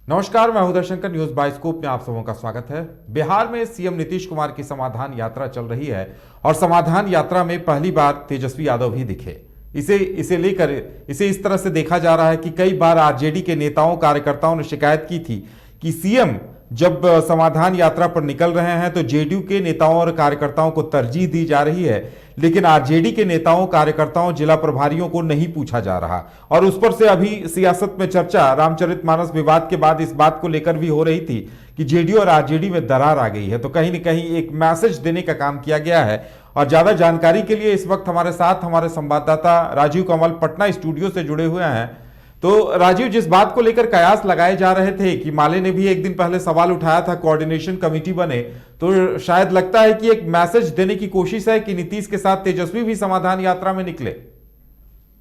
नमस्कार, मैं हूं दर्शंकर। न्यूज बाइस्कोप में आप सबों का स्वागत है। बिहार में सीएम नीतीश कुमार की समाधान यात्रा चल रही है और समाधान यात्रा में पहली बार तेजस्वी यादव भी दिखे। इसे इस तरह से देखा जा रहा है कि कई बार आरजेडी के नेताओं कार्यकर्ताओं ने शिकायत की थी कि सीएम जब समाधान यात्रा पर निकल रहे हैं तो जेडीयू के नेताओं और कार्यकर्ताओं को तरजीह दी जा रही है, लेकिन आरजेडी के नेताओं कार्यकर्ताओं जिला प्रभारियों को नहीं पूछा जा रहा। और उस पर से अभी सियासत में चर्चा रामचरितमानस विवाद के बाद इस बात को लेकर भी हो रही थी कि जेडीयू और आरजेडी में दरार आ गई है। तो कहीं न कहीं एक मैसेज देने का काम किया गया है। और ज्यादा जानकारी के लिए इस वक्त हमारे साथ हमारे संवाददाता राजीव कमल पटना स्टूडियो से जुड़े हुए हैं। तो राजीव, जिस बात को लेकर कयास लगाए जा रहे थे कि माले ने भी एक दिन पहले सवाल उठाया था कोऑर्डिनेशन कमेटी बने, तो शायद लगता है कि एक मैसेज देने की कोशिश है कि नीतीश के साथ तेजस्वी भी समाधान यात्रा में निकले।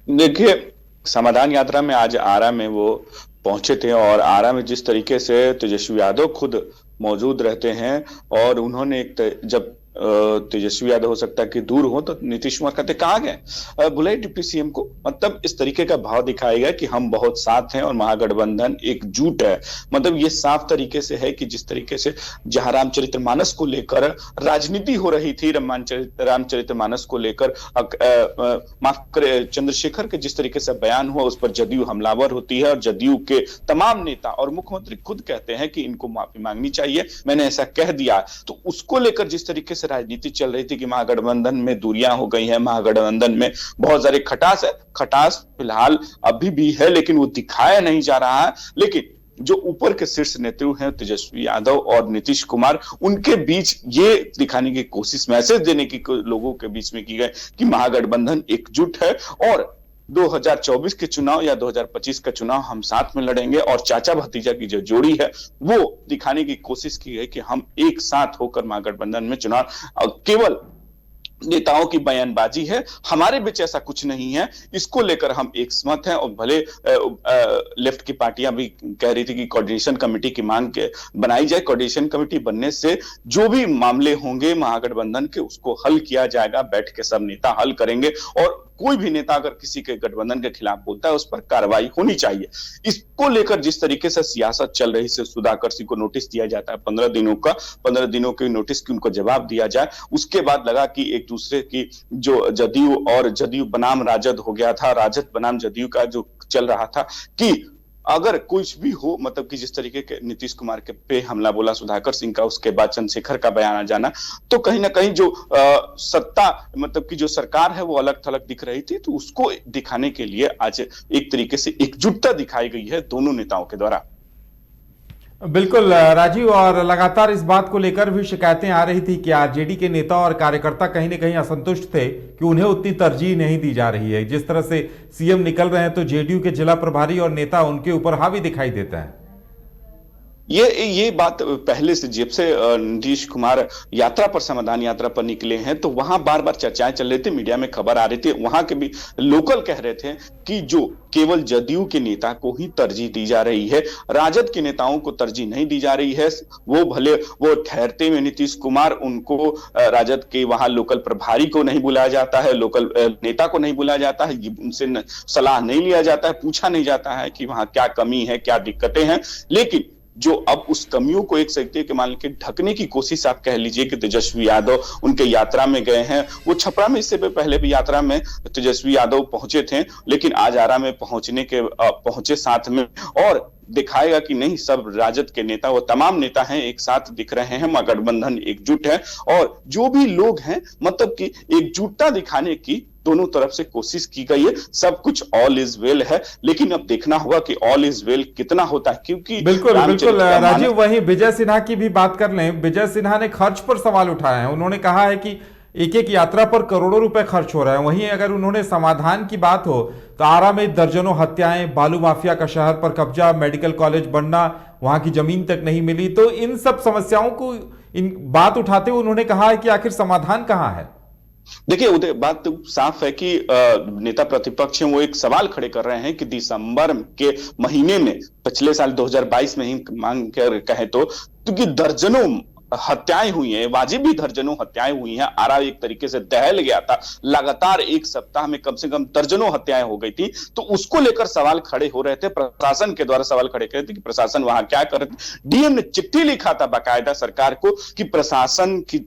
देखिए, समाधान यात्रा में आज आरा में वो पहुंचे थे और आरा में जिस तरीके से तेजस्वी यादव खुद मौजूद रहते हैं और उन्होंने जब तेजस्वी यादव हो सकता है कि दूर हो तो नीतीश कुमार कहते कहाँ गए, बुलाए डिप्टी सीएम को। मतलब इस तरीके का भाव दिखाया गया कि हम बहुत साथ हैं और महागठबंधन एकजुट है। मतलब ये साफ तरीके से है कि जिस तरीके से जहां रामचरितमानस को लेकर राजनीति हो रही थी, रामचरितमानस को लेकर माफ करे चंद्रशेखर के जिस तरीके से बयान हुआ उस पर जदयू हमलावर होती है और जदयू के तमाम नेता और मुख्यमंत्री खुद कहते हैं कि इनको माफी मांगनी चाहिए, मैंने ऐसा कह दिया। तो उसको लेकर जिस तरीके से राजनीति चल रही थी कि महागठबंधन में दूरियां हो गई हैं, महागठबंधन में बहुत सारे खटास है। खटास फिलहाल अभी भी है लेकिन वो दिखाया नहीं जा रहा है। लेकिन जो ऊपर के शीर्ष नेतृत्व हैं तेजस्वी यादव और नीतीश कुमार, उनके बीच ये दिखाने की कोशिश, मैसेज देने की लोगों के बीच में की गई कि महागठबंधन एकजुट है और 2024 के चुनाव या 2025 का चुनाव हम साथ में लड़ेंगे। और चाचा भतीजा की जो जोड़ी है वो दिखाने की कोशिश की गई कि हम एक साथ होकर महागठबंधन में चुनाव, केवल नेताओं की बयानबाजी है, हमारे बीच ऐसा कुछ नहीं है, इसको लेकर हम एक सहमत हैं। और भले लेफ्ट की पार्टियां भी कह रही थी कि कोऑर्डिनेशन कमेटी की मांग के बनाई जाए, कोऑर्डिनेशन कमेटी बनने से जो भी मामले होंगे महागठबंधन के उसको हल किया जाएगा, बैठ के सब नेता हल करेंगे और कोई भी नेता अगर किसी के गठबंधन के खिलाफ बोलता है उस पर कार्रवाई होनी चाहिए। इसको लेकर जिस तरीके से सियासत चल रही है, सुधाकर सिंह को नोटिस दिया जाता है 15 दिनों का, 15 दिनों के नोटिस की उनको जवाब दिया जाए। उसके बाद लगा कि एक दूसरे की जो जदयू और जदयू बनाम राजद हो गया था, राजद बनाम जदयू का जो चल रहा था कि अगर कुछ भी हो, मतलब कि जिस तरीके के नीतीश कुमार के पे हमला बोला सुधाकर सिंह का, उसके बाद चंद्रशेखर का बयान आ जाना, तो कहीं ना कहीं जो सत्ता मतलब कि जो सरकार है वो अलग थलग दिख रही थी। तो उसको दिखाने के लिए आज एक तरीके से एकजुटता दिखाई गई है दोनों नेताओं के द्वारा। बिल्कुल राजीव, और लगातार इस बात को लेकर भी शिकायतें आ रही थी कि आरजेडी के नेता और कार्यकर्ता कहीं न कहीं असंतुष्ट थे कि उन्हें उतनी तरजीह नहीं दी जा रही है। जिस तरह से सीएम निकल रहे हैं तो जेडीयू के जिला प्रभारी और नेता उनके ऊपर हावी दिखाई देते हैं। ये बात पहले से जब से नीतीश कुमार यात्रा पर, समाधान यात्रा पर निकले हैं तो वहां बार बार चर्चाएं चल रही थी, मीडिया में खबर आ रही थी, वहां के भी लोकल कह रहे थे कि जो केवल जदयू के नेता को ही तरजीह दी जा रही है, राजद के नेताओं को तरजीह नहीं दी जा रही है। वो भले वो ठहरते में नीतीश कुमार, उनको राजद के वहां लोकल प्रभारी को नहीं बुलाया जाता है, लोकल नेता को नहीं बुलाया जाता है, उनसे सलाह नहीं लिया जाता है, पूछा नहीं जाता है कि वहां क्या कमी है, क्या दिक्कतें हैं। लेकिन जो अब उस कमियों को एक सकते के मान के ढकने की कोशिश आप कह लीजिए कि तेजस्वी यादव उनके यात्रा में गए हैं। वो छपरा में इससे पहले भी यात्रा में तेजस्वी यादव पहुंचे थे, लेकिन आज आरा में पहुंचे साथ में और दिखाएगा कि नहीं, सब राजद के नेता, वो तमाम नेता हैं, एक साथ दिख रहे हैं, महागठबंधन एकजुट है और जो भी लोग हैं मतलब कि एकजुटता दिखाने की दोनों तरफ से कोशिश की गई है। सब कुछ ऑल इज वेल है, लेकिन अब देखना होगा कि ऑल इज वेल कितना होता है, क्योंकि बिल्कुल राजीव, वहीं विजय सिन्हा की भी बात कर लें। विजय सिन्हा ने खर्च पर सवाल उठाए हैं। उन्होंने कहा है कि एक एक यात्रा पर करोड़ों रुपए खर्च हो रहे हैं। वहीं अगर उन्होंने समाधान की बात हो तो आरा में दर्जनों हत्याएं, बालू माफिया का शहर पर कब्जा, मेडिकल कॉलेज बनना, वहां की जमीन तक नहीं मिली। तो इन सब समस्याओं को इन बात उठाते हुए उन्होंने कहा है कि आखिर समाधान कहां है। देखिए, उधर बात तो साफ है कि नेता प्रतिपक्ष हैं, वो एक सवाल खड़े कर रहे हैं कि दिसंबर के महीने में, पिछले साल 2022 में ही मांग कर कहे तो, क्योंकि दर्जनों हत्याएं हुई हैं, वाजिब भी दर्जनों हत्याएं हुई हैं। आरा एक तरीके से दहल गया था, लगातार एक सप्ताह में कम से कम दर्जनों हत्याएं हो गई थी। तो उसको लेकर सवाल खड़े हो रहे थे, प्रशासन के द्वारा सवाल खड़े कर रहे थे कि प्रशासन वहां क्या कर रहे थे। डीएम ने चिट्ठी लिखा था बाकायदा सरकार को कि प्रशासन की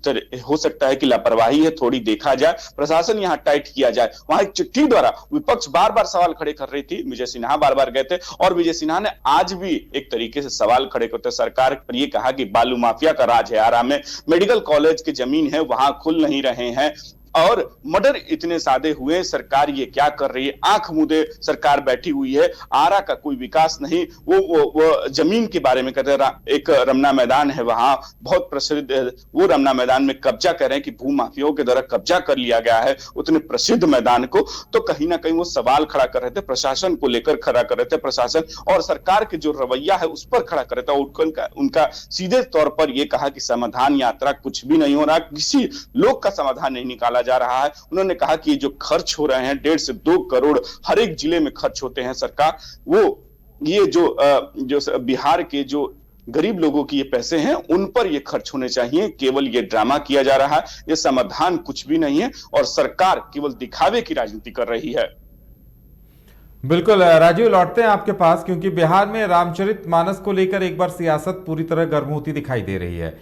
हो सकता है कि लापरवाही है, थोड़ी देखा जाए, प्रशासन यहाँ टाइट किया जाए। वहां एक चिट्ठी द्वारा विपक्ष बार बार सवाल खड़े कर रही थी, विजय सिन्हा बार बार गए थे और विजय सिन्हा ने आज भी एक तरीके से सवाल खड़े करते सरकार पर यह कहा कि बालू माफिया का राज है आरा में, मेडिकल कॉलेज की जमीन है वहां खुल नहीं रहे हैं और मर्डर इतने सादे हुए, सरकार ये क्या कर रही है, आंख मूंदे सरकार बैठी हुई है, आरा का कोई विकास नहीं। वो जमीन के बारे में कहते हैं, एक रमना मैदान है वहां बहुत प्रसिद्ध, वो रमना मैदान में कब्जा कर रहे हैं कि भू माफियाओं के द्वारा कब्जा कर लिया गया है उतने प्रसिद्ध मैदान को। तो कहीं ना कहीं वो सवाल खड़ा कर रहे थे, प्रशासन को लेकर खड़ा कर रहे थे, प्रशासन और सरकार के जो रवैया है उस पर खड़ा कर रहे थे। उनका सीधे तौर पर यह कहा कि समाधान यात्रा कुछ भी नहीं हो रहा, किसी लोग का समाधान नहीं निकाला जा रहा है। उन्होंने कहा कि जो खर्च हो रहे हैं 1.5 से 2 करोड़ हर एक जिले में खर्च होते हैं सरकार, वो ये जो बिहार के जो गरीब लोगों की ये पैसे हैं उन पर ये खर्च होने चाहिए। केवल ये ड्रामा किया जा रहा है, ये समाधान कुछ भी नहीं है और सरकार केवल दिखावे की राजनीति कर रही है। बिल्कुल राजीव, लौटते हैं आपके पास क्योंकि बिहार में रामचरितमानस को लेकर एक बार सियासत पूरी तरह गर्म होती दिखाई दे रही है।